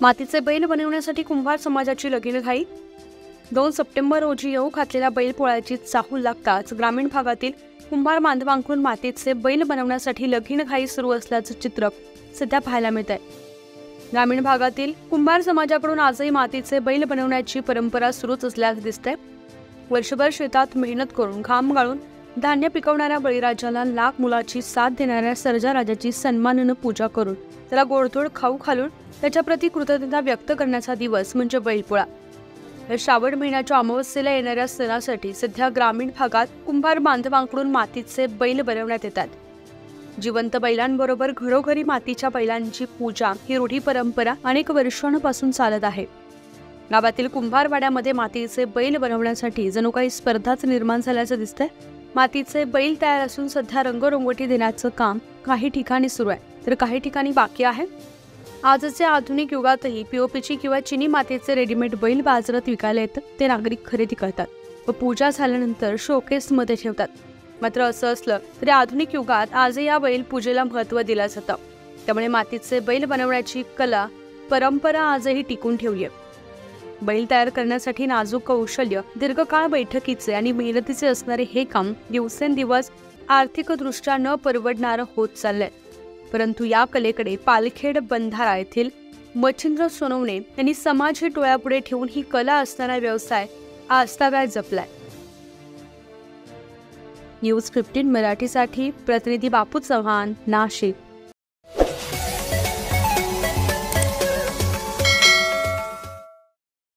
मातीचे बैल बनवण्यासाठी कुंभार समाजाची लगीनघाई। 2 सप्टेंबर रोजी येऊ घातलेल्या बैलपोळ्याची चाहूल लागताच ग्रामीण भागातील कुंभार बांधवांकडून मातीचे बैल बनवण्यासाठी लगीनघाई सुरू असल्याचं चित्र सध्या पाहायला मिळत आहे। ग्रामीण भागातील कुंभार समाजाकडून आजही मातीचे बैल बनवण्याची परंपरा सुरूच असल्याचं दिसतंय। वर्षभर शेतात मेहनत करून घाम गाळून धान्य पिकवणाऱ्या बळीराजाला लाख मुलाची साथ देणाऱ्या सर्जाराजाची सन्मानानं पूजा करून त्याला गोडधोड खाऊ घालून त्याच्याप्रती कृतज्ञता व्यक्त करण्याचा दिवस म्हणजे बैलपोळा। श्रावण महिन्याच्या अमावस्येला येणाऱ्या सणासाठी सध्या ग्रामीण भागात कुंभार बांधवांकडून मातीचे बैल बनवण्यात येतात। जिवंत बैलांबरोबर घरोघरी मातीच्या बैलांची पूजा ही रूढी परंपरा अनेक वर्षांपासून चालत आहे। गावातील कुंभारवाड्यामध्ये मातीचे बैल बनवण्यासाठी जणू काही स्पर्धाच निर्माण झाल्याचं दिसतंय। मातीचे बैल तयार असून सध्या रंगरंगोटी देण्याचं काम काही ठिकाणी सुरू आहे तर काही ठिकाणी बाकी आहे। आजच्या आधुनिक युगातही पीओपीची किंवा चिनी मातीचे रेडीमेड बैल बाजारात विकायला येतात, ते नागरिक खरेदी करतात व पूजा झाल्यानंतर शोकेसमध्ये ठेवतात। मात्र असं असलं तरी आधुनिक युगात आजही या बैल पूजेला महत्त्व दिलं जातं, त्यामुळे मातीचे बैल बनवण्याची कला परंपरा आजही टिकून ठेवली आहे। बैल तयार करण्यासाठी नाजूक कौशल्य, दीर्घकाळ बैठकीचे आणि मेहनतीचे असणारे हे काम दिवसेंदिवस आर्थिकदृष्ट्या न परवडणारं होत चाललंय। परंतु या कलेकडे पालखेड बंधारा येथील मच्छिंद्र सोनवणे यांनी समाज हे डोळ्यापुढे ठेवून ही कला असणारा व्यवसाय आजतागायत जपलाय। न्यूज 15 मराठीसाठी प्रतिनिधी बापू चव्हाण, नाशिक।